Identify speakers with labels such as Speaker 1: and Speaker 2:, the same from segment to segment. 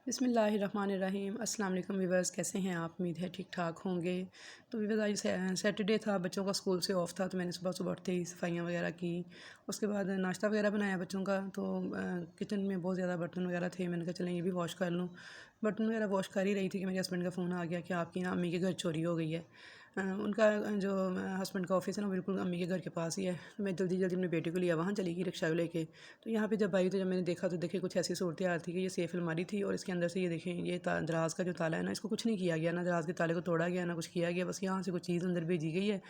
Speaker 1: बिस्मिल्लाहिर्रहमानिर्रहीम। अस्सलाम वालेकुम व्यूअर्स, कैसे हैं आप? उम्मीद है ठीक ठाक होंगे। तो व्यूअर्स आज सैटरडे था, बच्चों का स्कूल से ऑफ था, तो मैंने सुबह सुबह उठते ही सफाइयाँ वगैरह की। उसके बाद नाश्ता वगैरह बनाया बच्चों का। तो किचन में बहुत ज़्यादा बर्तन वगैरह थे, मैंने कहा चलें ये भी वॉश कर लूँ। बर्तन वगैरह वॉश कर ही रही थी कि मेरे हस्बैंड का फ़ोन आ गया कि आपकी ना अम्मी के घर चोरी हो गई है। उनका जो हस्बैंड का ऑफिस है ना, बिल्कुल अम्मी के घर के पास ही है। तो मैं जल्दी जल्दी अपने बेटे को लिया, वहाँ चली गई रिक्शा लेके। तो यहाँ पे जब आई तो जब मैंने देखा तो देखिए कुछ ऐसी सूरत हाल थी कि ये सेफ अलमारी थी और इसके अंदर से ये देखें ये दराज का जो ताला है ना, इसको कुछ नहीं किया गया, ना दराज के ताले को तोड़ा गया ना कुछ किया गया, बस यहाँ से कुछ चीज़ अंदर भेजी गई है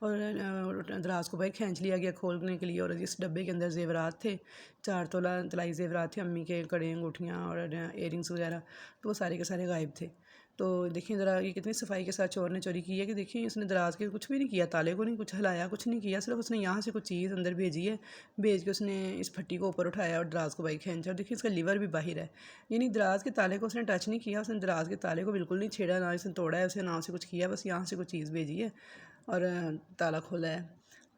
Speaker 1: और दराज को भाई खींच लिया गया खोलने के लिए। और इस डब्बे के अंदर जेवरात थे, 4 तोला तलाई जेवरात थे, अम्मी के कड़े अंगूठियाँ और इयरिंग्स वगैरह, तो वो सारे के सारे गायब थे। तो देखिए ज़रा ये कितनी सफाई के साथ चोर ने चोरी की है कि देखिए इसने दराज के कुछ भी नहीं किया, ताले को नहीं कुछ हिलाया, कुछ नहीं किया, सिर्फ उसने यहाँ से कुछ चीज़ अंदर भेजी है, भेज के उसने इस फट्टी को ऊपर उठाया और दराज को बाई खींचा। और देखिए इसका लीवर भी बाहर है, यानी दराज के ताले को उसने टच नहीं किया, उसने दराज के ताले को बिल्कुल नहीं छेड़ा, ना इसने तोड़ा है उसे, ना उसे कुछ किया, बस यहाँ से कुछ चीज़ भेजी है और ताला खोला है।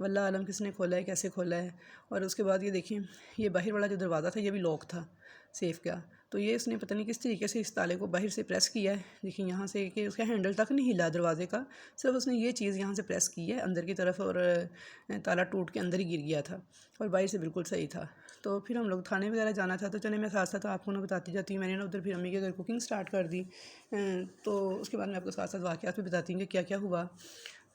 Speaker 1: वल्लाह आलम किसने खोला है, कैसे खोला है। और उसके बाद ये देखिए ये बाहर वाला जो दरवाज़ा था ये भी लॉक था सेफ़ का, तो ये इसने पता नहीं किस तरीके से इस ताले को बाहर से प्रेस किया है। देखिए यहाँ से कि उसका हैंडल तक नहीं हिला दरवाजे का, सिर्फ उसने ये चीज़ यहाँ से प्रेस की है अंदर की तरफ और ताला टूट के अंदर ही गिर गया था और बाहर से बिल्कुल सही था। तो फिर हम लोग थाने वगैरह जाना था, तो चले मैं साथ साथ आपको ना बताती जाती हूँ। मैंने ना उधर फिर अम्मी के घर कुकिंग स्टार्ट कर दी। तो उसके बाद मैं आपको साथ साथ वाक़यात भी बताती हूँ कि क्या क्या हुआ।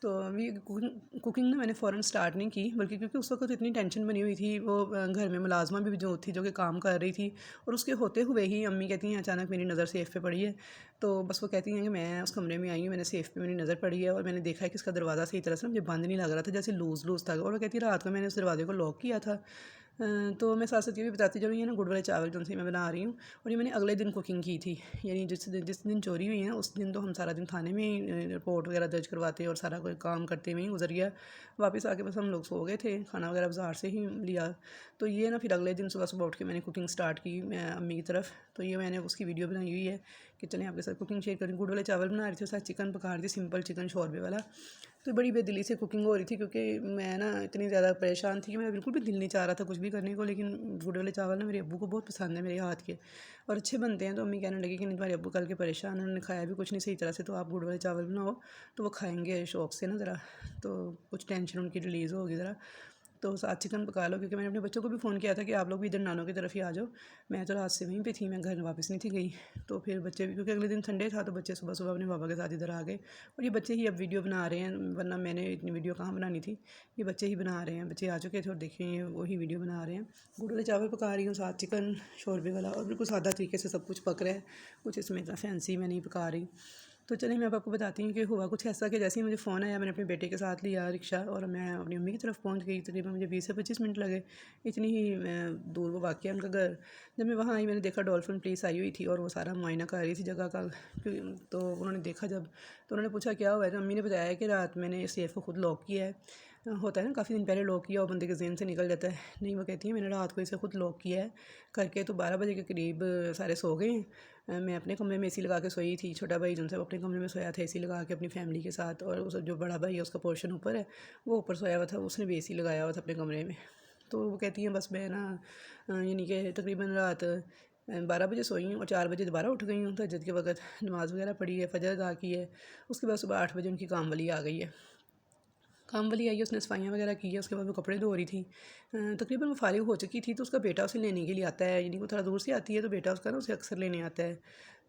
Speaker 1: तो अभी कुकिंग ना मैंने फ़ौरन स्टार्ट नहीं की, बल्कि क्योंकि उस वक्त इतनी टेंशन बनी हुई थी, वो घर में मुलाजमा भी जो थी जो कि काम कर रही थी, और उसके होते हुए ही अम्मी कहती हैं अचानक मेरी नज़र सेफ़ पे पड़ी है। तो बस वो कहती हैं कि मैं उस कमरे में आई हूँ, मैंने सेफ़ पे मेरी नज़र पड़ी है और मैंने देखा है कि इसका दरवाज़ा सही तरह से मुझे बंद नहीं लग रहा था, जैसे लूज़ लूज़ था। और वो कहती है रात को मैंने उस दरवाजे को लॉक किया था। तो मैं साथ साथ ये भी बताती चलूँ, ये ना गुड़ वाले चावल जो से मैं बना रही हूँ और ये मैंने अगले दिन कुकिंग की थी। यानी जिस दिन चोरी हुई है उस दिन तो हम सारा दिन थाने में ही रिपोर्ट वगैरह दर्ज करवाते और सारा कोई काम करते हुए ही गुजर गया। वापस आके बस हम लोग सो गए थे, खाना वगैरह बाज़ार से ही लिया। तो ये ना फिर अगले दिन सुबह सुबह उठ के मैंने कुकिंग स्टार्ट की मैं अम्मी की तरफ। तो ये मैंने उसकी वीडियो बनाई हुई है कि चलें आपके साथ कुकिंग शेयर करें। गुड़ वाले चावल बना रही थी, साथ चिकन पका रही थी, सिंपल चिकन शोरबे वाला। तो बड़ी बेदिली से कुकिंग हो रही थी क्योंकि मैं ना इतनी ज़्यादा परेशान थी कि मेरा बिल्कुल भी दिल नहीं चाह रहा था कुछ भी करने को। लेकिन गुड़ वाले चावल ना मेरे अब्बू को बहुत पसंद है, मेरे हाथ के, और अच्छे बनते हैं। तो अम्मी कहने लगी कि नहीं तुम्हारे अब्बू कल के परेशान, उन्होंने खाया भी कुछ नहीं सही तरह से, तो आप गुड़ वाले चावल बनाओ तो वो खाएंगे शौक़ से ना ज़रा, तो कुछ टेंशन उनकी रिलीज़ होगी ज़रा। तो साथ चिकन पका लो, क्योंकि मैंने अपने बच्चों को भी फ़ोन किया था कि आप लोग भी इधर नानों की तरफ ही आ जाओ। मैं तो रात से वहीं पे थी, मैं घर वापस नहीं थी गई। तो फिर बच्चे भी, क्योंकि अगले दिन संडे था, तो बच्चे सुबह सुबह अपने पापा के साथ इधर आ गए और ये बच्चे ही अब वीडियो बना रहे हैं, वरना मैंने इतनी वीडियो कहाँ बनानी थी। ये बच्चे ही बना रहे हैं, बच्चे आ चुके थे और देखें ये वही वीडियो बना रहे हैं। गुड़ वाले चावल पका रही हूँ, साथ चिकन शोरबे वाला, और बिल्कुल सादा तरीके से सब कुछ पक रहा है, कुछ इसमें इतना फैंसी मैं नहीं पका रही। तो चलिए मैं अब आपको बताती हूँ कि हुआ कुछ ऐसा कि जैसे ही मुझे फ़ोन आया मैंने अपने बेटे के साथ लिया रिक्शा और मैं अपनी अम्मी की तरफ पहुँच गई। तकरीबन मुझे 20 से 25 मिनट लगे, इतनी ही दूर वो वाक़या उनका घर। जब मैं वहाँ आई मैंने देखा डॉल्फिन पुलिस आई हुई थी और वो सारा मुआयना कर रही थी जगह का। तो उन्होंने देखा जब, तो उन्होंने पूछा क्या हुआ है, तो अम्मी ने बताया कि रात मैंने इस सेफ़ को खुद लॉक किया है। होता है ना काफ़ी दिन पहले लॉक किया और बंदे के ज़हन से निकल जाता है। नहीं, वो कहती है मैंने रात को इसे खुद लॉक किया है करके। तो 12 बजे के करीब सारे सो गए हैं। मैं अपने कमरे में एसी लगा के सोई थी, छोटा भाई जो है वो अपने कमरे में सोया था एसी लगा के अपनी फैमिली के साथ, और उस जो बड़ा भाई है उसका पोर्शन ऊपर है, वो ऊपर सोया हुआ था, उसने भी एसी लगाया हुआ था अपने कमरे में। तो वो कहती हैं बस मैं ना यानी कि तकरीबन रात 12 बजे सोई हूँ और 4 बजे दोबारा उठ गई हूँ तहज्जुद के वक़्त, नमाज़ वगैरह पढ़ी है, फ़जर अदा की है। उसके बाद सुबह 8 बजे उनकी काम वाली आ गई है। काम वाली आई है, उसने सफाइयाँ वगैरह की है, उसके बाद वो कपड़े धो रही थी। तकरीबन वो फ़ारिग हो चुकी थी, तो उसका बेटा उसे लेने के लिए आता है, यानी वो थोड़ा दूर से आती है, तो बेटा उसका ना उसे अक्सर लेने आता है।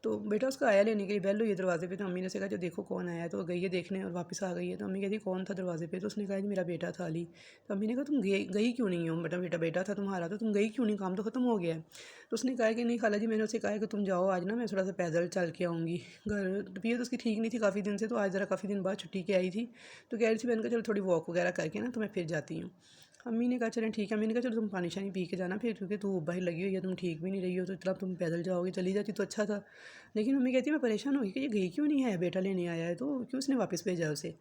Speaker 1: तो बेटा उसका आया लेने के लिए, बेल हुई है दरवाज़े पे, तो अम्मी ने उसे कहा जो देखो कौन आया है, तो वो गई है देखने और वापस आ गई है। तो अम्मी कहती कौन था दरवाज़े पे, तो उसने कहा जी मेरा बेटा था अली। तो अम्मी ने कहा तुम गई क्यों नहीं हो, बेटा बेटा बेटा था तुम्हारा, तो तुम गई क्यों नहीं, काम तो ख़त्म हो गया है। तो उसने कहा कि नहीं खाला जी, मैंने उसे कहा है कि तुम जाओ आज ना, मैं थोड़ा सा पैदल चल के आऊँगी घर। तबीयत उसकी ठीक नहीं थी काफ़ी दिन से, तो आज ज़रा काफ़ी दिन बाद छुट्टी के आई थी, तो कह रही थी मैंने कहा चलो थोड़ी वॉक वगैरह करके ना तो मैं फिर जाती हूँ। अम्मी ने कहा चलें ठीक है। अम्मी ने कहा चलो तुम पानी शानी पी के जाना फिर, क्योंकि तू बाहर लगी हुई है, तुम ठीक भी नहीं रही हो, तो इतना तुम पैदल जाओगी, चली जाती तो अच्छा था। लेकिन मम्मी कहती है मैं परेशान हो गई कि ये गई क्यों नहीं है, बेटा लेने आया है तो क्यों उसने वापस भेजा उसे।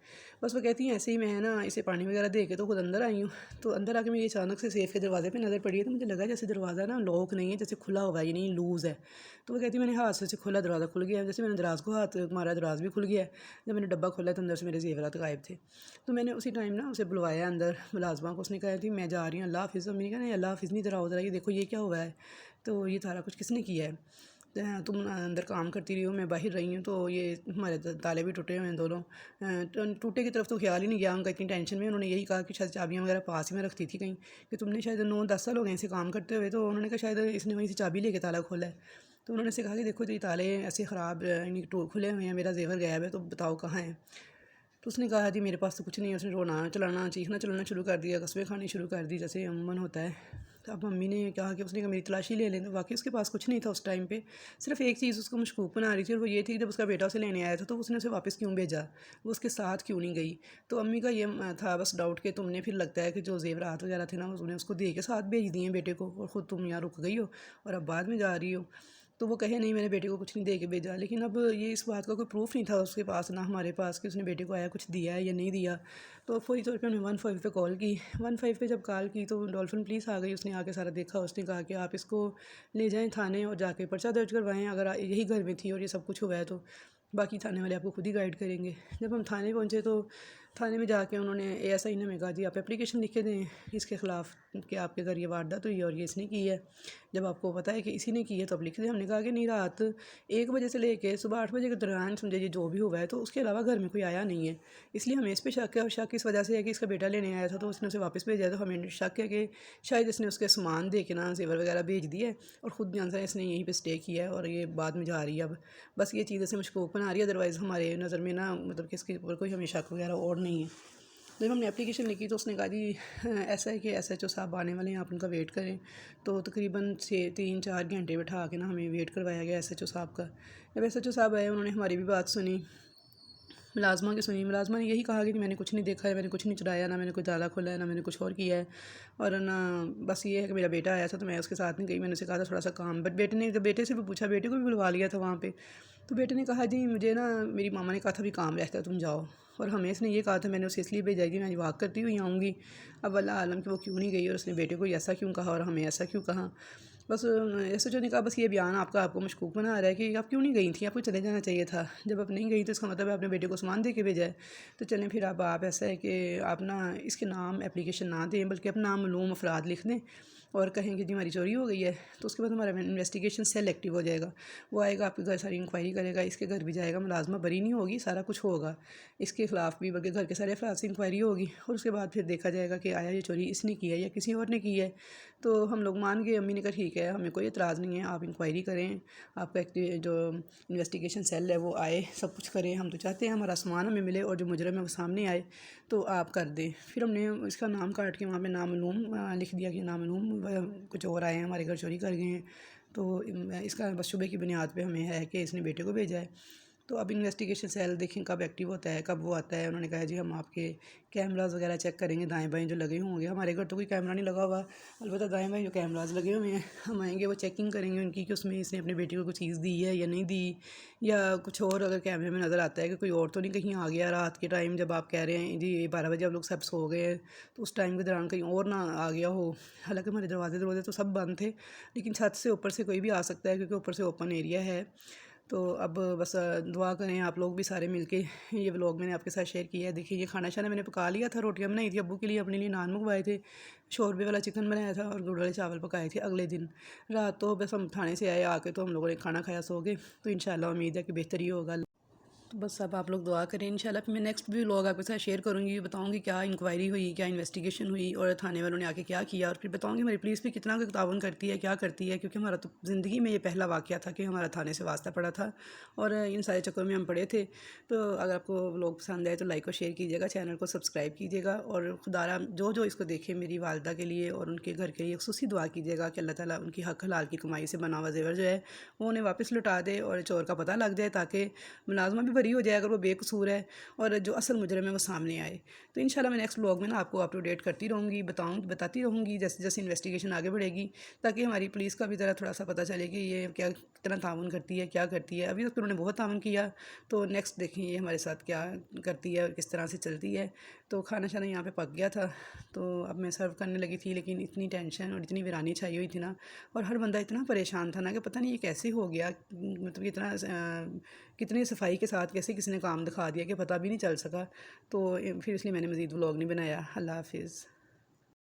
Speaker 1: बस वो कहती हैं ऐसे ही मैं ना इसे पानी वगैरह दे के तो खुद अंदर आई हूँ। तो अंदर आके मेरी अचानक से सेफ़ के दरवाजे पे नज़र पड़ी है, तो मुझे लगा जैसे दरवाज़ा ना लॉक नहीं है, जैसे खुला हुआ है, ये नहीं लूज़ है। तो वो कहती है मैंने हाथ से खोला, दरवाज़ा खुल गया, जैसे मैंने दराज को हाथ मारा दराज भी खुल गया है। जब मैंने डब्बा खोला तो अंदर से मेरे ज़ेवरात गायब थे। तो मैंने उसी टाइम ना उसे बुलवाया अंदर मुलाज़मा को, उसने कहा थी मैं जा रही हूँ अल्लाह हाफ़िज़। तो मैंने कहा नहीं अल्लाह हाफ़िज़ नहीं, ज़रा आओ ज़रा ये देखो ये क्या हुआ है, तो ये सारा कुछ किसने किया है। तुम अंदर काम करती रही हो, मैं बाहर रही हूँ, तो ये हमारे ताले भी टूटे हुए हैं दोनों। टूटे की तरफ तो ख्याल ही नहीं गया उनका, इतनी टेंशन में उन्होंने यही कहा कि शायद चाबियाँ वगैरह पास ही में रखती थी कहीं, कि तुमने शायद 9-10 साल हो गए ऐसे काम करते हुए, तो उन्होंने कहा शायद इसने वहीं से चाबी लेके ताला खोला है। तो उन्होंने से कहा कि देखो, तो ये ताले ऐसे ख़राब यानी खुले हुए हैं, मेरा जेवर गायब है, तो बताओ कहाँ है। तो उसने कहा जी मेरे पास तो कुछ नहीं है। उसने रोना चलाना चीखना चलाना शुरू कर दिया, कस्में खानी शुरू कर दी जैसे अमूमन होता है। तो अब मम्मी ने कहा कि उसने कहा मेरी तलाशी ले लें, तो वाकई उसके पास कुछ नहीं था उस टाइम पे। सिर्फ एक चीज़ उसको मशकूक बना रही थी, और वो ये थी कि जब उसका बेटा उसे लेने आया था तो उसने उसे वापस क्यों भेजा, वो उसके साथ क्यों नहीं गई। तो अम्मी का ये था बस डाउट कि तुमने फिर लगता है कि जो जेवरात वगैरह थे ना उन्हें उसको दे के साथ भेज दिए बेटे को, और ख़ुद तुम यहाँ रुक गई हो और अब बाद में जा रही हो। तो वो कहे नहीं मैंने बेटे को कुछ नहीं दे के भेजा, लेकिन अब ये इस बात का कोई प्रूफ नहीं था उसके पास ना हमारे पास कि उसने बेटे को आया कुछ दिया है या नहीं दिया। तो फौरी तौर पे उन्होंने 15 पे कॉल की। 15 पे जब कॉल की तो डॉल्फिन पुलिस आ गई, उसने आके सारा देखा। उसने कहा कि आप इसको ले जाएं थाने और जाके पर्चा दर्ज करवाएं अगर यही घर में थी और ये सब कुछ हुआ है तो, बाकी थाने वाले आपको खुद ही गाइड करेंगे। जब हम थाने पहुँचे तो थाने में जाके उन्होंने एएसआई ने हमें कहा जी आप एप्लीकेशन लिख के दें इसके ख़िलाफ़ कि आपके घर ये वारदात हुई है और ये इसने की है। जब आपको पता है कि इसी ने की है तो आप लिख दें। हमने कहा कि नहीं, रात 1 बजे से लेके सुबह 8 बजे के दौरान समझे ये जो भी हुआ है तो उसके अलावा घर में कोई आया नहीं है, इसलिए हमें इस पे शक है। और शक इस वजह से है कि इसका बेटा लेने आया था तो उसने उसे वापस भेजा है, तो हमें शक है कि शायद इसने उसके सामान दे के ना जेवर वगैरह भेज दिए और ख़ुद जान सा इसने यहीं पे स्टे किया है और ये बाद में जा रही है। अब बस ये चीज़ ऐसे मशकूक बना रही है, अदरवाइज़ हमारे नज़र में ना मतलब कि इसके ऊपर कोई हमें शक वगैरह और नहीं है। जब हमने एप्लीकेशन लिखी तो उसने कहा जी ऐसा है कि एसएचओ साहब आने वाले हैं, आप उनका वेट करें। तो तकरीबन 3-4 घंटे बैठा के ना हमें वेट करवाया गया एसएचओ साहब का। जब एसएचओ साहब आए उन्होंने हमारी भी बात सुनी, मुलाज़मा की सुनी। मुलाज़मा ने यही कहा कि मैंने कुछ नहीं देखा है, मैंने कुछ नहीं चुराया, ना मैंने कोई ताला खोला है, ना मैंने कुछ और किया है, और ना बस ये है कि मेरा बेटा आया था तो मैं उसके साथ नहीं गई। मैंने उसे कहा था थोड़ा सा काम, बट बेटे ने जब बेटे से भी पूछा, बेटे को भी बुलवा लिया था वहाँ पे, तो बेटे ने कहा जी मुझे ना मेरी मामा ने कहा था भी काम रहता है तुम जाओ, और हमें इसने ये कहा था, मैंने उसे इसलिए भेजा कि मैं वॉक करती हुई आऊँगी। अब अल्लाह आलम कि वो क्यों नहीं गई और उसने बेटे को ऐसा क्यों कहा और हमें ऐसा क्यों कहा। बस एसएचओ ने कहा बस ये बयान आपको मशकूक बना रहा है कि आप क्यों नहीं गई थी, आपको चले जाना चाहिए था। जब आप नहीं गई तो इसका मतलब है आपने बेटे को सामान दे के भेजा है। तो चलें फिर अब आप ऐसा है कि आप ना इसके नाम एप्लीकेशन ना दें बल्कि अपना मालूम अफराद लिख दें और कहें कि जी हमारी चोरी हो गई है। तो उसके बाद हमारा इन्वेस्टिगेशन सेल एक्टिव हो जाएगा, वो आएगा आपके घर, सारी इंक्वायरी करेगा, इसके घर भी जाएगा, मुलाजमा बरी नहीं होगी, सारा कुछ होगा इसके ख़िलाफ़ भी, बल्कि घर के सारे अफराद से इंक्वायरी होगी और उसके बाद फिर देखा जाएगा कि आया ये चोरी इसने की है या किसी और ने की है। तो हम लोग मान गए, अम्मी ने कहा ठीक है हमें कोई एतराज़ नहीं है, आप इंक्वायरी करें, आपका जो इन्वेस्टिगेशन सेल है वो आए, सब कुछ करें, हम तो चाहते हैं हमारा सामान हमें मिले और जो मुजरम है वो सामने आए, तो आप कर दें। फिर हमने इसका नाम काट के वहाँ पे नामालूम लिख दिया कि नामालूम कुछ और आए हैं हमारे घर चोरी कर गए हैं। तो इसका बस शुबे की बुनियाद पे हमें है कि इसने बेटे को भेजा है। तो अब इन्वेस्टिगेशन सेल देखें कब एक्टिव होता है, कब वो आता है। उन्होंने कहा जी हम आपके कैमराज वगैरह चेक करेंगे, दाएं बाएं जो लगे होंगे। हमारे घर तो कोई कैमरा नहीं लगा हुआ, अलबत्ता दाएं बाएं जो कैमराज लगे हुए हैं हम आएंगे वो चेकिंग करेंगे उनकी कि उसमें इसने अपने बेटे को कुछ चीज़ दी है या नहीं दी, या कुछ और अगर कैमरे में नज़र आता है कि कोई और तो नहीं कहीं आ गया रात के टाइम, जब आप कह रहे हैं जी 12 बजे आप लोग सब सो गए हैं, तो उस टाइम के दौरान कहीं और ना आ गया हो। हालांकि हमारे दरवाजे तो सब बंद थे, लेकिन छत से ऊपर से कोई भी आ सकता है क्योंकि ऊपर से ओपन एरिया है। तो अब बस दुआ करें आप लोग भी सारे मिलके। ये व्लॉग मैंने आपके साथ शेयर किया है। देखिए ये खाना शाना मैंने पका लिया था, रोटियां बनाई थी अब्बू के लिए, अपने लिए नान मंगवाए थे, शोरबे वाला चिकन बनाया था और गुड़ वाले चावल पकाए थे अगले दिन रात। तो बस हम थाने से आए, आके तो हम लोगों ने खाना खाया, सो गए। तो इंशाल्लाह उम्मीद है कि बेहतर ही होगा। तो बस अब आप लोग दुआ करें इंशाल्लाह। फिर मैं नेक्स्ट भी व्लॉग आपके साथ शेयर करूँगी, बताऊँगी क्या इंक्वायरी हुई, क्या इन्वेस्टिगेशन हुई और थाने वालों ने आके क्या किया, और फिर बताऊँगी हमारी पुलिस भी कितना ताउन करती है, क्या करती है, क्योंकि हमारा तो ज़िंदगी में ये पहला वाक़या था कि हमारा थाने से वास्ता पड़ा था और इन सारे चक्करों में हम पड़े थे। तो अगर आपको व्लॉग पसंद आए तो लाइक और शेयर कीजिएगा, चैनल को सब्सक्राइब कीजिएगा, और खुदारा जो इसको देखे मेरी वालदा के लिए और उनके घर के लिए खुसूसी दुआ कीजिएगा कि अल्लाह ताला उनकी हक हलाल की कमाई से बना हुआ जेवर जो है वो उन्हें वापस लौटा दे और चोर का पता लग जाए, ताकि मुलाजमा भी बरी हो जाए अगर वो बेकसूर है और जो असल मुजरम है वो सामने आए। तो इंशाल्लाह मैं नेक्स्ट व्लॉग में ना आपको अप टू डेट करती रहूँगी, बताती रहूँगी जैसे जैसे इन्वेस्टिगेशन आगे बढ़ेगी, ताकि हमारी पुलिस का भी ज़रा थोड़ा सा पता चले कि ये क्या कितना ताउन करती है, क्या करती है। अभी तक तो उन्होंने बहुत ताउन किया, तो नेक्स्ट देखें ये हमारे साथ क्या करती है और किस तरह से चलती है। तो खाना शाना यहाँ पे पक गया था, तो अब मैं सर्व करने लगी थी, लेकिन इतनी टेंशन और इतनी वीरानी छाई हुई थी ना, और हर बंदा इतना परेशान था ना कि पता नहीं ये कैसे हो गया, मतलब इतना कितनी सफाई के साथ कैसे किसी ने काम दिखा दिया कि पता भी नहीं चल सका। तो फिर इसलिए मैंने मज़ीद व्लॉग नहीं बनाया। अल्लाह हाफिज़।